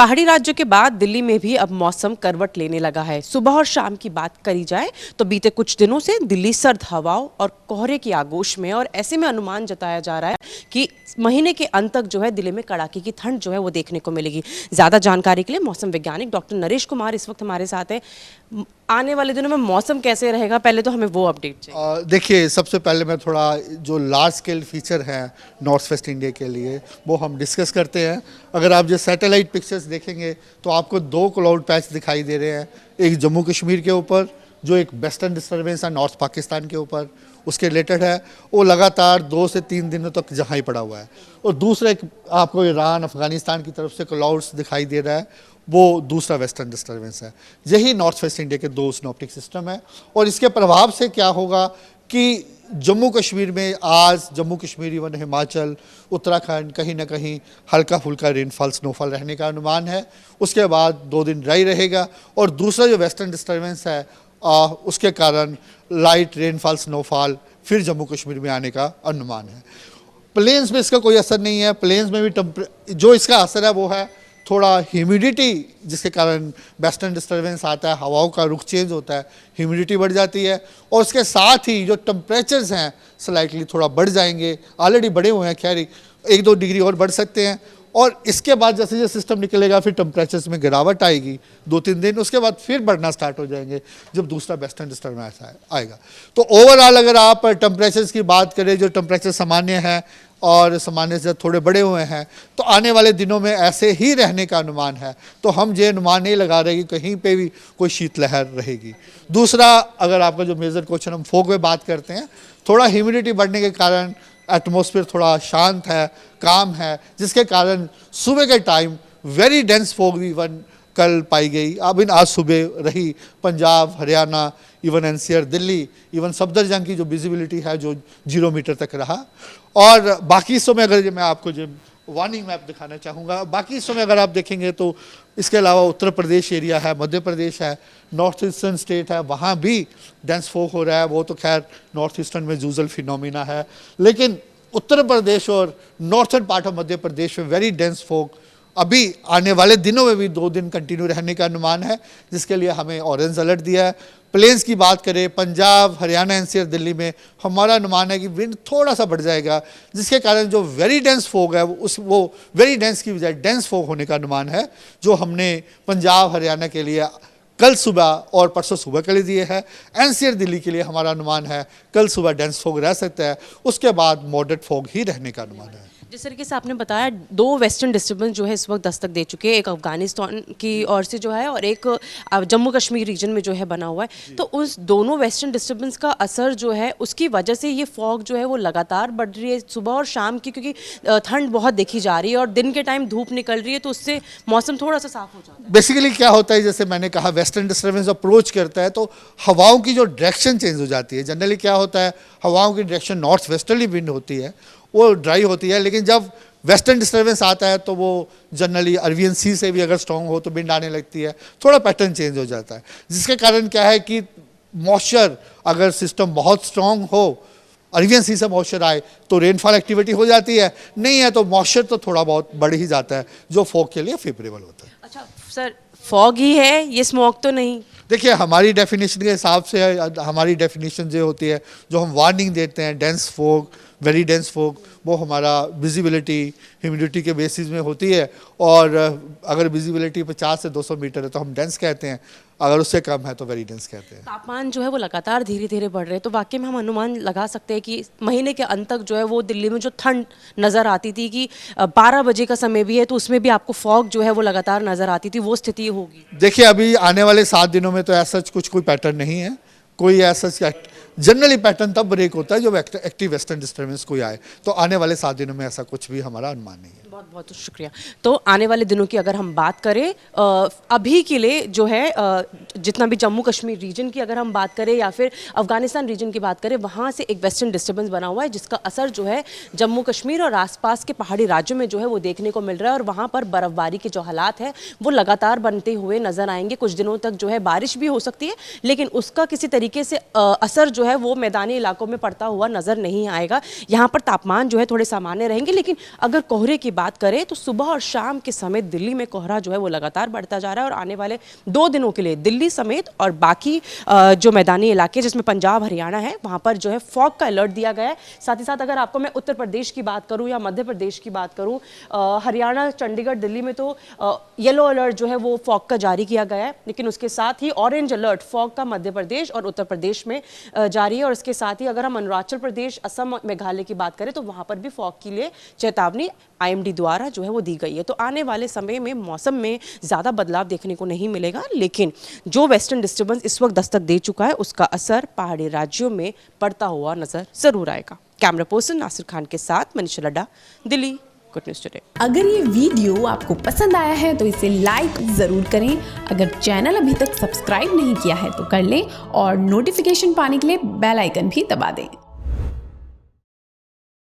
पहाड़ी राज्यों के बाद दिल्ली में भी अब मौसम करवट लेने लगा है। सुबह और शाम की बात करी जाए तो बीते कुछ दिनों से दिल्ली सर्द हवाओं और कोहरे की आगोश में, और ऐसे में अनुमान जताया जा रहा है कि महीने के अंत तक जो है दिल्ली में कड़ाके की ठंड जो है वो देखने को मिलेगी। ज्यादा जानकारी के लिए मौसम वैज्ञानिक डॉक्टर नरेश कुमार इस वक्त हमारे साथ है। आने वाले दिनों में मौसम कैसे रहेगा, पहले तो हमें वो अपडेट चाहिए। देखिए, सबसे पहले मैं थोड़ा जो लार्ज स्केल फीचर हैं नॉर्थ वेस्ट इंडिया के लिए वो हम डिस्कस करते हैं। अगर आप जो सैटेलाइट पिक्चर्स देखेंगे तो आपको दो क्लाउड पैच दिखाई दे रहे हैं। एक जम्मू कश्मीर के ऊपर जो एक वेस्टर्न डिस्टर्बेंस है नॉर्थ पाकिस्तान के ऊपर, उसके रिलेटेड है, वो लगातार 2 से 3 दिनों तक जहाँ ही पड़ा हुआ है। और दूसरा एक आपको ईरान अफगानिस्तान की तरफ से क्लाउड्स दिखाई दे रहा है, वो दूसरा वेस्टर्न डिस्टर्बेंस है। यही नॉर्थ वेस्ट इंडिया के दो सिनॉप्टिक सिस्टम है। और इसके प्रभाव से क्या होगा कि जम्मू कश्मीर में आज जम्मू कश्मीर इवन हिमाचल उत्तराखंड कहीं ना कहीं हल्का फुल्का रेनफॉल स्नोफॉल रहने का अनुमान है। उसके बाद 2 दिन ड्राई रहेगा। और दूसरा जो वेस्टर्न डिस्टर्बेंस है उसके कारण लाइट रेनफॉल स्नोफॉल फिर जम्मू कश्मीर में आने का अनुमान है। प्लेन्स में इसका कोई असर नहीं है। प्लेन्स में भी जो इसका असर है वो है थोड़ा ह्यूमिडिटी, जिसके कारण वेस्टर्न डिस्टर्बेंस आता है, हवाओं का रुख चेंज होता है, ह्यूमिडिटी बढ़ जाती है। और उसके साथ ही जो टेम्परेचर्स हैं स्लाइटली थोड़ा बढ़ जाएंगे, ऑलरेडी बढ़े हुए हैं, खैर 1-2 डिग्री और बढ़ सकते हैं। और इसके बाद जैसे जैसे सिस्टम निकलेगा फिर टेम्परेचर्स में गिरावट आएगी 2-3 दिन, उसके बाद फिर बढ़ना स्टार्ट हो जाएंगे जब दूसरा वेस्टर्न डिस्टर्बेंस आएगा। तो ओवरऑल अगर आप टेम्परेचर्स की बात करें, जो टेम्परेचर सामान्य है और सामान्य से थोड़े बड़े हुए हैं, तो आने वाले दिनों में ऐसे ही रहने का अनुमान है। तो हम ये अनुमान नहीं लगा रहे कि कहीं पे भी कोई शीतलहर रहेगी। दूसरा, अगर आपका जो मेजर क्वेश्चन हम फॉग में बात करते हैं, थोड़ा ह्यूमिडिटी बढ़ने के कारण एटमॉस्फेयर थोड़ा शांत है, काम है, जिसके कारण सुबह के time very dense fog even कल पाई गई। अब आज सुबह रही Punjab, Haryana, even NCR, Delhi, even Safdarjung की जो विजिबिलिटी है जो 0 मीटर तक रहा। और बाकी हिस्सों में अगर मैं आपको जो वार्निंग मैप दिखाना चाहूँगा, बाकी हिस्सों में अगर आप देखेंगे तो इसके अलावा उत्तर प्रदेश एरिया है, मध्य प्रदेश है, नॉर्थ ईस्टर्न स्टेट है, वहाँ भी डेंस फॉग हो रहा है। वो तो खैर नॉर्थ ईस्टर्न में यूजुअल फिनोमिना है, लेकिन उत्तर प्रदेश और northern part of Madhya Pradesh में वेरी डेंस फॉग अभी आने वाले दिनों में भी 2 दिन कंटिन्यू रहने का अनुमान है, जिसके लिए हमें ऑरेंज अलर्ट दिया है। प्लेन्स की बात करें, पंजाब, हरियाणा, एनसीआर, दिल्ली में हमारा अनुमान है कि विंड थोड़ा सा बढ़ जाएगा, जिसके कारण जो वेरी डेंस फॉग है वो वेरी डेंस की बजाय डेंस फॉग होने का अनुमान है, जो हमने पंजाब हरियाणा के लिए कल सुबह और परसों सुबह के लिए दिए हैं। एनसीआर दिल्ली के लिए हमारा अनुमान है कल सुबह डेंस फॉग रह सकता है, उसके बाद मॉडरेट फॉग ही रहने का अनुमान है। जिस तरीके से आपने बताया, 2 वेस्टर्न डिस्टर्बेंस जो है इस वक्त दस्तक दे चुके हैं, एक अफगानिस्तान की ओर से जो है और एक जम्मू कश्मीर रीजन में जो है बना हुआ है। तो उस दोनों वेस्टर्न डिस्टर्बेंस का असर जो है उसकी वजह से ये फॉग जो है वो लगातार बढ़ रही है सुबह और शाम की, क्योंकि ठंड बहुत देखी जा रही है और दिन के टाइम धूप निकल रही है, तो उससे मौसम थोड़ा सा साफ हो जाता है। बेसिकली क्या होता है, जैसे मैंने कहा वेस्टर्न डिस्टर्बेंस अप्रोच करता है तो हवाओं की जो डायरेक्शन चेंज हो जाती है। जनरली क्या होता है, हवाओं की डायरेक्शन नॉर्थ वेस्टर्ली विंड होती है, वो ड्राई होती है, लेकिन जब वेस्टर्न डिस्टर्बेंस आता है तो वो जनरली अरबियन सी से भी अगर स्ट्रॉन्ग हो तो विंड आने लगती है, थोड़ा पैटर्न चेंज हो जाता है। जिसके कारण क्या है कि मॉइस्चर, अगर सिस्टम बहुत स्ट्रॉन्ग हो, अरबियन सी से मॉइस्चर आए तो रेनफॉल एक्टिविटी हो जाती है, नहीं है तो मॉइस्चर तो थोड़ा बहुत बढ़ ही जाता है, जो फॉग के लिए फेवरेबल होता है। अच्छा सर, फॉग ही है, ये स्मोक तो नहीं? देखिए, हमारी डेफिनेशन के हिसाब से हमारी डेफिनेशन जो होती है, जो हम वार्निंग देते हैं dense fog, very dense fog, वो हमारा विजिबिलिटी ह्यूमिडिटी के बेसिस में होती है। और अगर विजिबिलिटी 50 से 200 मीटर है तो हम डेंस कहते हैं, अगर उससे कम है तो वेरी डेंस कहते हैं। तापमान जो है वो लगातार धीरे धीरे बढ़ रहे हैं, तो वाकई में हम अनुमान लगा सकते हैं कि महीने के अंत तक जो है वो दिल्ली में जो ठंड नज़र आती थी कि 12 बजे का समय भी है तो उसमें भी आपको फॉग जो है वो लगातार नज़र आती थी, वो स्थिति होगी? देखिए, अभी आने वाले 7 दिनों में तो ऐसा कुछ कोई पैटर्न नहीं है। कोई ऐसा जनरली पैटर्न तब ब्रेक होता है जब एक्टिव वेस्टर्न डिस्टर्बेंस कोई आए, तो आने वाले 7 दिनों में ऐसा कुछ भी हमारा अनुमान नहीं है। बहुत बहुत शुक्रिया। तो आने वाले दिनों की अगर हम बात करें, अभी के लिए जो है जितना भी जम्मू कश्मीर रीजन की अगर हम बात करें या फिर अफगानिस्तान रीजन की बात करें, वहाँ से एक वेस्टर्न डिस्टर्बेंस बना हुआ है जिसका असर जो है जम्मू कश्मीर और आसपास के पहाड़ी राज्यों में जो है वो देखने को मिल रहा है। और वहाँ पर बर्फबारी के जो हालात हैं वो लगातार बनते हुए नजर आएंगे। कुछ दिनों तक जो है बारिश भी हो सकती है, लेकिन उसका किसी तरीके से असर जो है है वो मैदानी इलाकों में पड़ता हुआ नजर नहीं आएगा। यहाँ पर तापमान जो है थोड़े सामान्य रहेंगे, लेकिन अगर कोहरे की बात करें तो सुबह और शाम के समय दिल्ली में कोहरा जो है वो लगातार बढ़ता जा रहा है और आने वाले 2 दिनों के लिए दिल्ली समेत और बाकी जो मैदानी इलाके जिसमें पंजाब हरियाणा है वहाँ पर जो है फॉग का अलर्ट दिया गया है। साथ ही साथ अगर आपको मैं उत्तर प्रदेश की बात करूँ या मध्य प्रदेश की बात करूँ, हरियाणा, चंडीगढ़, दिल्ली में तो येलो अलर्ट जो है वो फॉग का जारी किया गया है, लेकिन उसके साथ ही ऑरेंज अलर्ट फॉग का मध्य प्रदेश और उत्तर प्रदेश में जारी है। और इसके साथ ही अगर हम अरुणाचल प्रदेश, असम, मेघालय की बात करें तो वहां पर भी फॉग के लिए चेतावनी IMD द्वारा जो है वो दी गई है। तो आने वाले समय में मौसम में ज़्यादा बदलाव देखने को नहीं मिलेगा, लेकिन जो वेस्टर्न डिस्टर्बेंस इस वक्त दस्तक दे चुका है उसका असर पहाड़ी राज्यों में पड़ता हुआ नजर जरूर आएगा। कैमरा पर्सन नासिर खान के साथ Manisha Ladda, Delhi, good news today. अगर ये वीडियो आपको पसंद आया है तो इसे लाइक ज़रूर करें। अगर चैनल अभी तक सब्सक्राइब नहीं किया है तो कर लें और नोटिफिकेशन पाने के लिए बेल आइकन भी दबा दें।